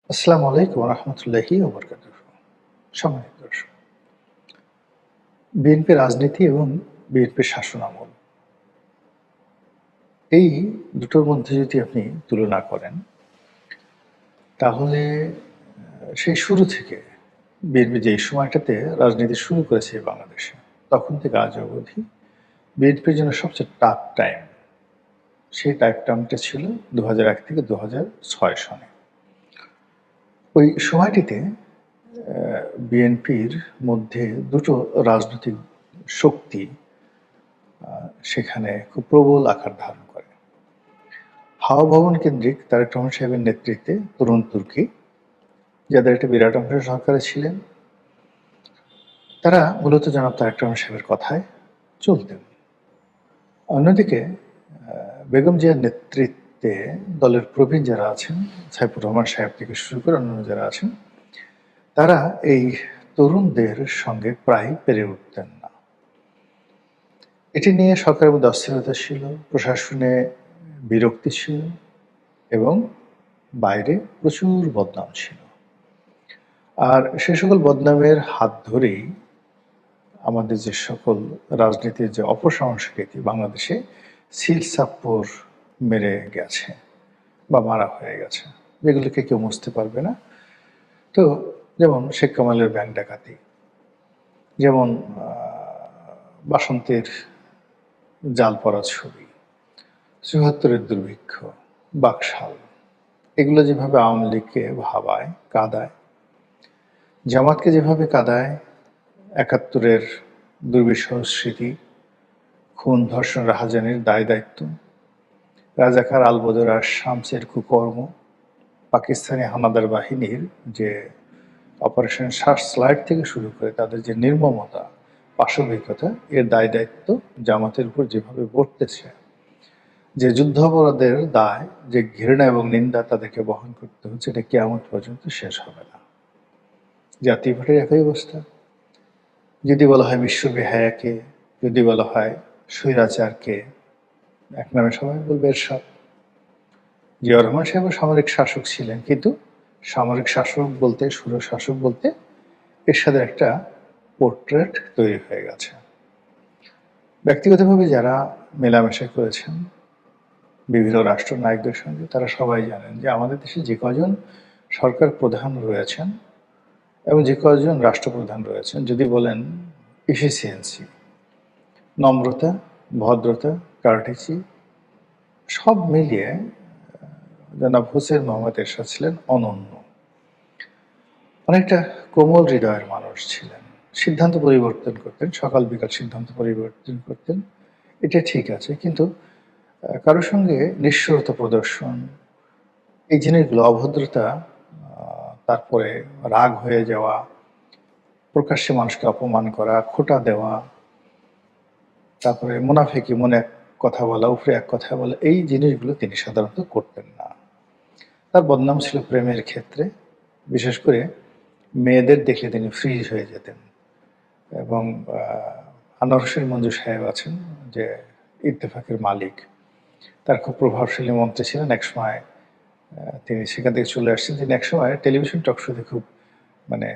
আসসালামু আলাইকুম রহমতুল্লাহি ওবরকাতুহু। সম্মানিত দর্শক, বিএনপি রাজনীতি এবং বিএনপির শাসনামল এই দুটোর মধ্যে যদি আপনি তুলনা করেন, তাহলে সেই শুরু থেকে বিএনপি যেই সময়টাতে রাজনীতি শুরু করেছে বাংলাদেশে, তখন থেকে আজ অবধি বিএনপির জন্য সবচেয়ে টাফ টাইম, সেই টাইমটা ছিল ২০০১ থেকে ২০০৬ সনে। ওই সময়টিতে বিএনপির মধ্যে দুটো রাজনৈতিক শক্তি সেখানে খুব প্রবল আকার ধারণ করে। হাওয়া ভবন কেন্দ্রিক তারেক রহমান সাহেবের নেতৃত্বে তরুণ তুর্কি, যাদের একটা বিরাট অংশ সরকারে ছিলেন, তারা মূলত জনাব তারেক রহমান সাহেবের কথায় চলতেন। অন্যদিকে বেগম জিয়ার নেতৃত্বে দলের প্রবীণ যারা আছেন, সাইফুর রহমান সাহেব থেকে শুরু করে অন্যান্য যারা আছেন, তারা এই তরুণদের সঙ্গে প্রায় পেরে উঠতেন না। এটি নিয়ে সরকারের মধ্যে অস্থিরতা ছিল, প্রশাসনে বিরক্তি ছিল এবং বাইরে প্রচুর বদনাম ছিল। আর সে সকল বদনামের হাত ধরেই আমাদের যে সকল রাজনীতির যে অপসংস্কৃতি বাংলাদেশে সিল সাপ্পর মেরে গেছে বা মারা হয়ে গেছে, যেগুলোকে কেউ মুছতে পারবে না। তো যেমন শেখ কামালের ব্যাংক ডাকাতি, যেমন বাসন্তের জাল পড়া ছবি, ৭৪-এর দুর্ভিক্ষ, বাকশাল, এগুলো যেভাবে আওয়ামী লীগকে ভাবায়, কাঁদায়, জামাতকে যেভাবে কাঁদায়, ৭১-এর দুর্বিষহ স্মৃতি, খুন, ধর্ষণ, রাহাজানির দায় দায়িত্ব, রাজাকার আলবদর আর শামসের কুকর্ম, পাকিস্তানি হানাদার বাহিনীর যে অপারেশন সার্চলাইট থেকে শুরু করে তাদের যে নির্মমতা, পাশবিকতা, এর দায় দায়িত্ব জামাতের উপর যেভাবে বর্তেছে, যে যুদ্ধাপরাধের দায়, যে ঘৃণা এবং নিন্দা তাদেরকে বহন করতে হচ্ছে, এটা কিয়ামত পর্যন্ত শেষ হবে না। জাতীয় পার্টির একই অবস্থা। যদি বলা হয় বিশ্ববিহায়াকে, যদি বলা হয় স্বৈরাচারকে, এক নামে সবাই বলবে এরশাদ। জিয়াউর রহমান সাহেব সামরিক শাসক ছিলেন, কিন্তু সামরিক শাসক বলতে, সুরশাসক বলতে এরশাদের একটা পোর্ট্রেট তৈরি হয়ে গেছে। ব্যক্তিগতভাবে যারা মেলামেশা করেছেন বিভিন্ন রাষ্ট্রনায়কদের সঙ্গে, তারা সবাই জানেন যে আমাদের দেশে যে কজন সরকার প্রধান রয়েছেন এবং যে কজন রাষ্ট্রপ্রধান রয়েছেন, যদি বলেন এফিসিয়েন্সি, নম্রতা, ভদ্রতা, কার্টেসি, সব মিলিয়ে জনাব হোসেন মোহাম্মদ এরশাদ ছিলেন অনন্য। অনেকটা কোমল হৃদয়ের মানুষ ছিলেন। সিদ্ধান্ত পরিবর্তন করতেন, সকাল বিকাল সিদ্ধান্ত পরিবর্তন করতেন, এটা ঠিক আছে, কিন্তু কারোর সঙ্গে নিষ্ঠুরতা প্রদর্শন, এই জিনিসগুলো, অভদ্রতা, তারপরে রাগ হয়ে যাওয়া, প্রকাশ্যে মানুষকে অপমান করা, খোঁটা দেওয়া, তারপরে মুনাফিকি, মনে এক কথা বলা, উপরে এক কথা বলা, এই জিনিসগুলো তিনি সাধারণত করতেন না। তার বদনাম ছিল প্রেমের ক্ষেত্রে, বিশেষ করে মেয়েদের দেখলে তিনি ফ্রিজ হয়ে যেতেন। এবং আনোয়ার হোসেন মঞ্জু সাহেব আছেন, যে ইত্তেফাকের মালিক, তার খুব প্রভাবশালী মন্ত্রী ছিলেন একসময়। তিনি সেখান থেকে চলে আসছেন। তিনি একসময় টেলিভিশন টক শোতে খুব, মানে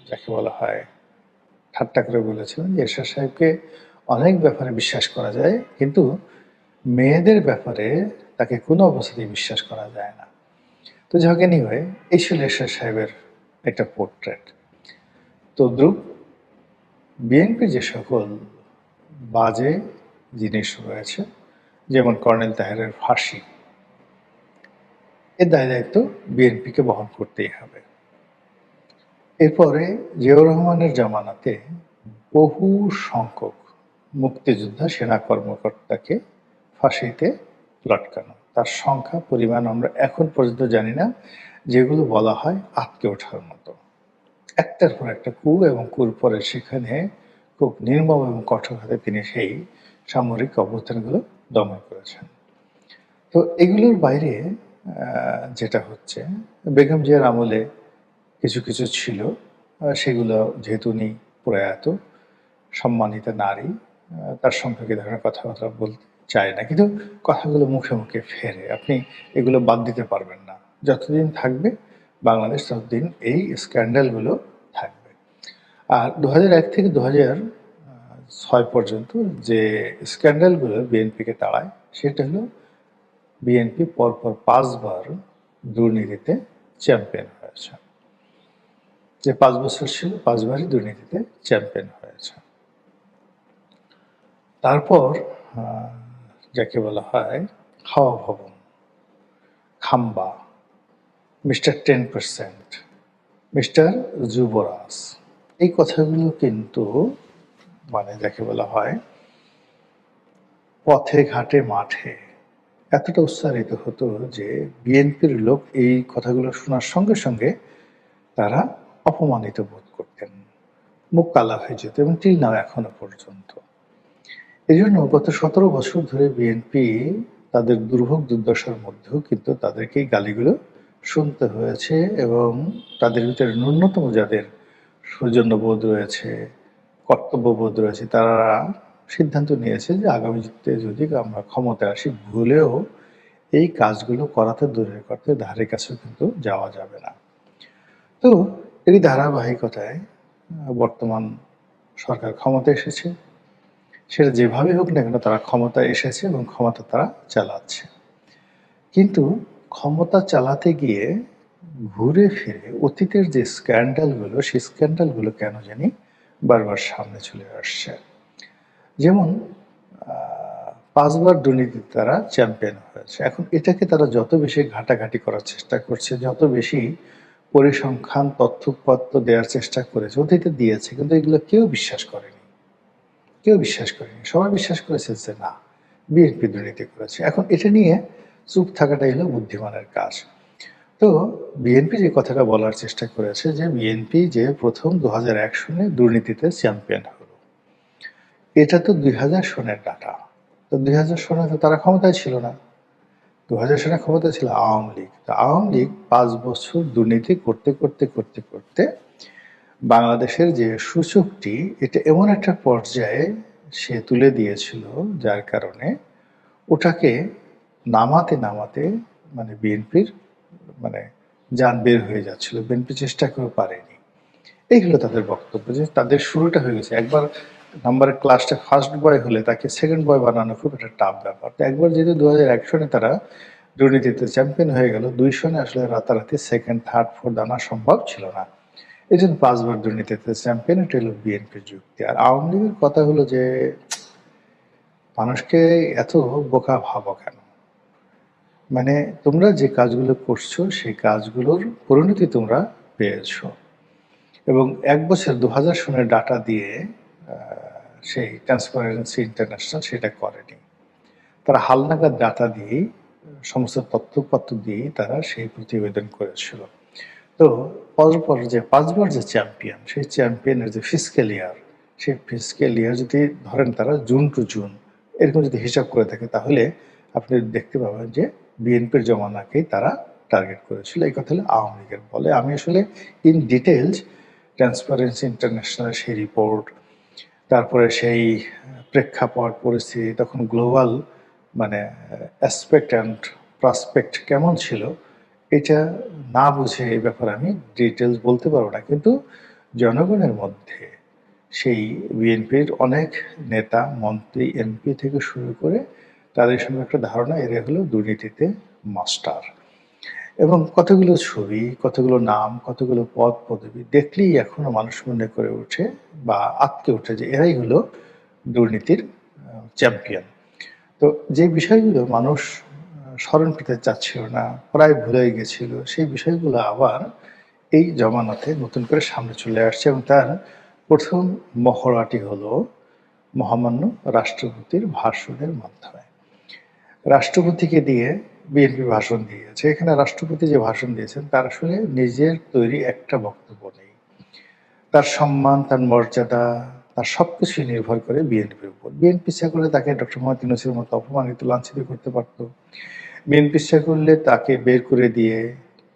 যাকে বলা হয়, ঠাট্টা করে বলেছিলেন যে এরশাদ সাহেবকে অনেক ব্যাপারে বিশ্বাস করা যায়, কিন্তু মেয়েদের ব্যাপারে তাকে কোনো অবস্থাতেই বিশ্বাস করা যায় না। তো যাক, এনিওয়ে, এই ছিল এরশাদ সাহেবের একটা পোর্ট্রেট। তদ্রুপ বিএনপির যে সকল বাজে জিনিস রয়েছে, যেমন কর্নেল তাহেরের ফাঁসি, এর দায় দায়িত্ব বিএনপিকে বহন করতেই হবে। এরপরে জিয়াউর রহমানের জামানাতে বহু সংখ্যক মুক্তিযোদ্ধা সেনা কর্মকর্তাকে ফাঁসিতে লটকানো, তার সংখ্যা, পরিমাণ আমরা এখন পর্যন্ত জানি না, যেগুলো বলা হয় আঁতকে ওঠার মতো। একটার পর একটা কূ, এবং কূর পরে সেখানে খুব নির্মম এবং কঠোর হাতে তিনি সেই সামরিক অভ্যুত্থানগুলো দমন করেছেন। তো এগুলোর বাইরে যেটা হচ্ছে, বেগম জিয়ার আমলে কিছু কিছু ছিল, সেগুলো যেহেতু উনি প্রয়াত সম্মানিত নারী, তার সম্পর্কে ধরনের কথাবার্তা বলতে চায় না, কিন্তু কথাগুলো মুখে মুখে ফেরে। আপনি এগুলো বাদ দিতে পারবেন না। যতদিন থাকবে বাংলাদেশ ততদিন এই স্ক্যান্ডালগুলো থাকবে। আর 2001 থেকে 2006 পর্যন্ত যে স্ক্যান্ডালগুলো বিএনপিকে তাড়ায় সেটা হলো বিএনপি পরপর 5বার দুর্নীতিতে চ্যাম্পিয়ন হয়েছে। যে 5 বছর ছিল 5বারই দুর্নীতিতে চ্যাম্পিয়ন হয়েছে। তারপর যাকে বলা হয় হাওয়া ভবন, খাম্বা, মিস্টার 10%, মিস্টার যুবরাজ, এই কথাগুলো কিন্তু মানে যাকে বলা হয় পথে ঘাটে মাঠে এতটা উচ্চারিত হতো যে বিএনপির লোক এই কথাগুলো শোনার সঙ্গে সঙ্গে তারা অপমানিত বোধ করতেন, মুখ কালা হয়ে যেত, এবং টিল নাও এখনো পর্যন্ত। এই জন্য গত 17 বছর ধরে বিএনপি তাদের দুর্ভোগ দুর্দশার মধ্যেও কিন্তু তাদেরকে এই গালিগুলো শুনতে হয়েছে, এবং তাদের ভিতরে ন্যূনতম যাদের সৌজন্যবোধ রয়েছে, কর্তব্যবোধ রয়েছে, তারা সিদ্ধান্ত নিয়েছে যে আগামীতে যদি আমরা ক্ষমতায় আসি ভুলেও এই কাজগুলো করাতে দূরের করতে ধারে কাছেও কিন্তু যাওয়া যাবে না। তো এই ধারাবাহিকতায় বর্তমান সরকার ক্ষমতায় এসেছে। সেটা যেভাবে হোক না কেন তারা ক্ষমতায় এসেছে এবং ক্ষমতা তারা চালাচ্ছে। কিন্তু ক্ষমতা চালাতে গিয়ে ঘুরে ফিরে অতীতের যে স্ক্যান্ডালগুলো, সেই স্ক্যান্ডালগুলো কেন জানি বারবার সামনে চলে আসছে। যেমন 5বার দুর্নীতিতে তারা চ্যাম্পিয়ন হয়েছে। এখন এটাকে তারা যত বেশি ঘাটাঘাটি করার চেষ্টা করছে, যত বেশি পরিসংখ্যান তথ্যপত্র দেওয়ার চেষ্টা করেছে, অতীতে দিয়েছে, কিন্তু এগুলো কেউ বিশ্বাস করেনি। সবাই বিশ্বাস করেছে যে না, বিএনপি দুর্নীতি করেছে। এখন এটা নিয়ে চুপ থাকাটাই হলো বুদ্ধিমানের কাজ। তো বিএনপি যে কথাটা বলার চেষ্টা করেছে যে বিএনপি যে প্রথম 2001 সনে দুর্নীতিতে চ্যাম্পিয়ন হলো, এটা তো 2000 সনের ডাটা। তো 2000 সনে তো তারা ক্ষমতায় ছিল না। 2000 সনে ক্ষমতায় ছিল আওয়ামী লীগ। তো আওয়ামী লীগ 5 বছর দুর্নীতি করতে করতে করতে করতে বাংলাদেশের যে সূচকটি, এটা এমন একটা পর্যায়ে সে তুলে দিয়েছিল, যার কারণে ওটাকে নামাতে নামাতে মানে বিএনপির মানে যান বের হয়ে যাচ্ছিল। বিএনপি চেষ্টা করে পারেনি। এই হলো তাদের বক্তব্য, যে তাদের শুরুটা হয়ে গেছে। একবার নাম্বারের ক্লাসটা ফার্স্ট বয় হলে তাকে সেকেন্ড বয় বানানো খুব একটা টাফ ব্যাপার। তো একবার যেহেতু 2001 সনে তারা দুর্নীতিতে চ্যাম্পিয়ন হয়ে গেল, 2 সনে আসলে রাতারাতি সেকেন্ড, থার্ড, ফোর্থ আনা সম্ভব ছিল না। এই জন্য 5বার দুর্নীতিতে চ্যাম্পিয়ন, এটা হলো বিএনপির যুক্তি। আর আওয়ামী লীগের কথা হলো যে মানুষকে এত বোকা ভাবো কেন? মানে তোমরা যে কাজগুলো করছো সেই কাজগুলোর পরিণতি তোমরা পেয়েছো, এবং 1 বছর 2000 সনের ডাটা দিয়ে সেই ট্রান্সপারেন্সি ইন্টারন্যাশনাল সেটা করেনি। তারা হালনাগাদ ডাটা দিয়ে, সমস্ত তথ্যপত্র দিয়ে তারা সেই প্রতিবেদন করেছিল। তো পরপর যে 5বার যে চ্যাম্পিয়ন, সেই চ্যাম্পিয়নের যে ফিসক্যাল ইয়ার, সেই ফিসক্যাল ইয়ার যদি ধরেন তারা জুন টু জুন এরকম যদি হিসাব করে থাকে, তাহলে আপনি দেখতে পাবেন যে বিএনপির জমানাকেই তারা টার্গেট করেছিল। এই কথা হলো আওয়ামী লীগের বলে। আমি আসলে ইন ডিটেলস ট্রান্সপারেন্সি ইন্টারন্যাশনাল সেই রিপোর্ট, তারপরে সেই প্রেক্ষাপট পরিস্থিতি, তখন গ্লোবাল মানে অ্যাসপেক্ট অ্যান্ড প্রসপেক্ট কেমন ছিল, এটা না বুঝে এই ব্যাপারে আমি ডিটেলস বলতে পারবো না। কিন্তু জনগণের মধ্যে সেই বিএনপির অনেক নেতা, মন্ত্রী, এমপি থেকে শুরু করে তাদের সঙ্গে একটা ধারণা, এরা হলো দুর্নীতিতে মাস্টার। এবং কতগুলো ছবি, কতগুলো নাম, কতগুলো পদ পদবি দেখলেই এখনো মানুষ মনে করে ওঠে বা আঁতকে ওঠে যে এরাই হলো দুর্নীতির চ্যাম্পিয়ন। তো যে বিষয়গুলো মানুষ স্মরণ পেতে চাচ্ছিল না, প্রায় ভুলে গেছিল, সেই বিষয়গুলো আবার এই জমানাতে নতুন করে সামনে চলে আসছে। এবং তার প্রথম মহড়াটি হলো মহামান্য রাষ্ট্রপতির ভাষণের মাধ্যমে। রাষ্ট্রপতিকে দিয়ে বিএনপি ভাষণ দিয়েছে। এখানে রাষ্ট্রপতি যে ভাষণ দিয়েছেন তার আসলে নিজের তৈরি একটা বক্তব্য নেই। তার সম্মান, তার মর্যাদা, তার সবকিছুই নির্ভর করে বিএনপির উপর। বিএনপি ইচ্ছা করলে তাকে ডক্টর মোহাম্মদ ইউনূসের মতো অপমানিত, লাঞ্ছিত করতে পারত। বিএনপি ইচ্ছা করলে তাকে বের করে দিয়ে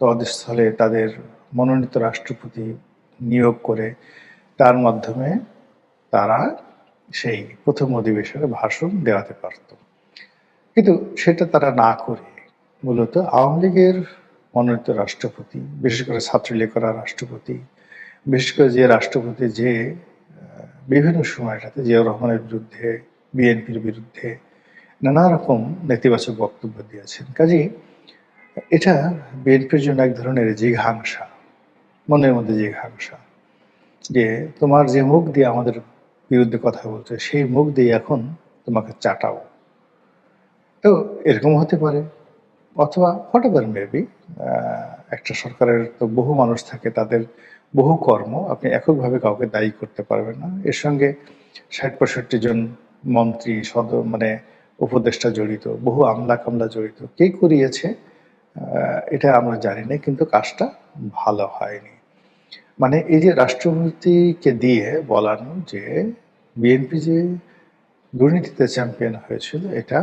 তদস্থলে তাদের মনোনীত রাষ্ট্রপতি নিয়োগ করে তার মাধ্যমে তারা সেই প্রথম অধিবেশনে ভাষণ দেওয়াতে পারত। কিন্তু সেটা তারা না করে মূলত আওয়ামী লীগের মনোনীত রাষ্ট্রপতি, বিশেষ করে ছাত্রলীগ করা রাষ্ট্রপতি, বিশেষ করে যে রাষ্ট্রপতি যে বিভিন্ন সময়টাতে জিয়াউর রহমানের বিরুদ্ধে, বিএনপির বিরুদ্ধে নানা রকম নেতিবাচক বক্তব্য দিয়েছেন। কাজেই এটা বিএনপির জন্য এক ধরনের জিঘাংসা, মনের মধ্যে জিঘাংসা, যে তোমার যে মুখ দিয়ে আমাদের বিরুদ্ধে কথা বলছে সেই মুখ দিয়ে এখন তোমাকে চাটাও। তো এরকম হতে পারে, অথবা হোয়াট এভার মেবি। একটা সরকারের তো বহু মানুষ থাকে, তাদের বহু কর্ম, আপনি এককভাবে কাউকে দায়ী করতে পারবেন না। এর সঙ্গে ৬০-৬৫ জন মন্ত্রী, মানে উপদেষ্টা জড়িত, বহু আমলা কামলা জড়িত। কে করিয়েছে এটা আমরা জানি না, কিন্তু কাজটা ভালো হয়নি। মানে এই যে রাষ্ট্রপতিকে দিয়ে বলানো যে বিএনপি যে দুর্নীতিতে চ্যাম্পিয়ন হয়েছিল, এটা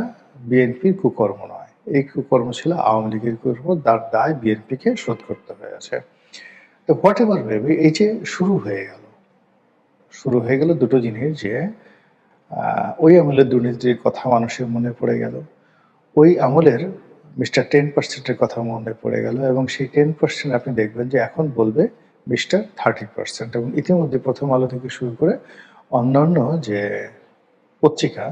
বিএনপির কুকর্ম নয়, এই কুকর্ম ছিল আওয়ামী লীগের কুকর্ম, তার দায় বিএনপিকে শোধ করতে হয়েছে। তো হোয়াট এভার ভেবে এই যে শুরু হয়ে গেল দুটো জিনিস, যে ওই আমলের দুর্নীতির কথা মানুষের মনে পড়ে গেল, ওই আমলের মিস্টার 10%-এর কথা মনে পড়ে গেল, এবং সেই 10% আপনি দেখবেন যে এখন বলবে মিস্টার 30%। এবং ইতিমধ্যে প্রথম আলো থেকে শুরু করে অন্যান্য যে পত্রিকা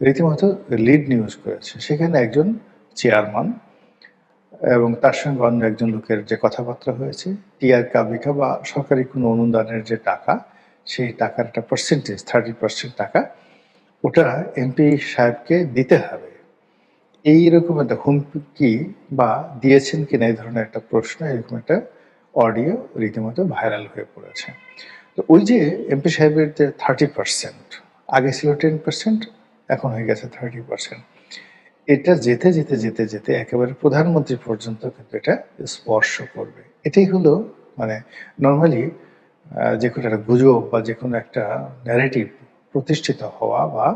রীতিমতো লিড নিউজ করেছে, সেখানে একজন চেয়ারম্যান এবং তার সঙ্গে অন্য একজন লোকের যে কথাবার্তা হয়েছে, টিআর কাবিকা বা সরকারি কোনো অনুদানের যে টাকা, সেই টাকার একটা পার্সেন্টেজ 30% টাকা ওটা এমপি সাহেবকে দিতে হবে, এইরকম একটা হুমকি বা দিয়েছেন কিনা এই ধরনের একটা প্রশ্ন, এরকম একটা অডিও রীতিমতো ভাইরাল হয়ে পড়েছে। তো ওই যে এমপি সাহেবের যে 30%, আগে ছিল 10%, এখন হয়ে গেছে 30%, এটা যেতে যেতে যেতে যেতে একেবারে প্রধানমন্ত্রী পর্যন্ত কিন্তু এটা স্পর্শ করবে। এটাই হলো মানে নর্মালি যে কোনো একটা গুজব বা যে কোনো একটা ন্যারেটিভ প্রতিষ্ঠিত হওয়া বা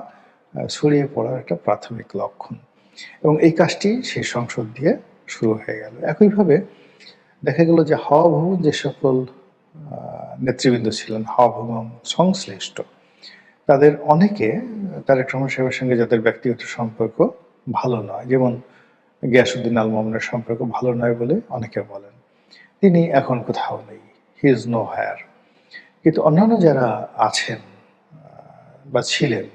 ছড়িয়ে পড়ার একটা প্রাথমিক লক্ষণ, এবং এই কাজটি সেই সংসদ দিয়ে শুরু হয়ে গেল। একইভাবে দেখা গেল যে হাওয়া ভবন যে সকল নেতৃবৃন্দ ছিলেন, হাওয়া ভবন সংশ্লিষ্ট, তাদের অনেকে তারেক রহমান সাহেবের সঙ্গে যাদের ব্যক্তিগত সম্পর্ক ভালো নয়, যেমন গিয়াসউদ্দিন আল মামুনের সম্পর্ক ভালো নয় বলে অনেকে বলেন, তিনি এখন কোথাও নেই, হি ইজ নো হায়ার। কিন্তু অন্যান্য যারা আছেন বা ছিলেন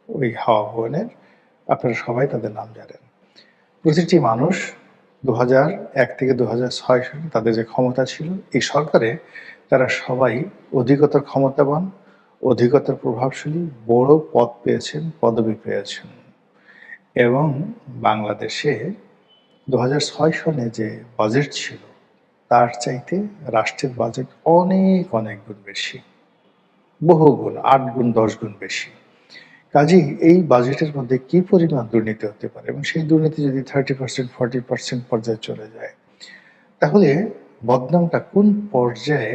ওই হাওয়া ভবনের, আপনারা সবাই তাদের নাম জানেন। প্রতিটি মানুষ 2001 থেকে 2006 সালে তাদের যে ক্ষমতা ছিল এই সরকারে, তারা সবাই অধিকতর ক্ষমতাবান, অধিকতর প্রভাবশালী, বড় পদ পেয়েছেন, পদবি পেয়েছেন। এবং বাংলাদেশে 2006 সনে যে বাজেট ছিল তার চাইতে রাষ্ট্রের বাজেট অনেক অনেক গুণ বেশি, বহু গুণ, 8 গুণ 10 গুণ বেশি। কাজেই এই বাজেটের মধ্যে কি পরিমাণ দুর্নীতি হতে পারে, এবং সেই দুর্নীতি যদি 30% 40% পর্যায়ে চলে যায়, তাহলে বদনামটা কোন পর্যায়ে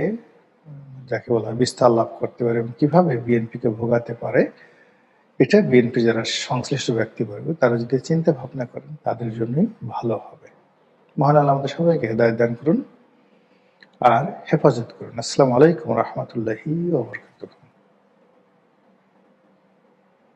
যাকে বলা হয় বিস্তার লাভ করতে পারে এবং কিভাবে বিএনপিকে ভোগাতে পারে, এটা বিএনপি যারা সংশ্লিষ্ট ব্যক্তিবর্গ তারা যদি চিন্তা ভাবনা করেন তাদের জন্যই ভালো হবে। মহান আল্লাহ আমাদের সবাইকে হেদায়েত দান করুন আর হেফাজত করুন। আসসালামু আলাইকুম ওয়া রাহমাতুল্লাহি ওয়া বারাকাতুহু।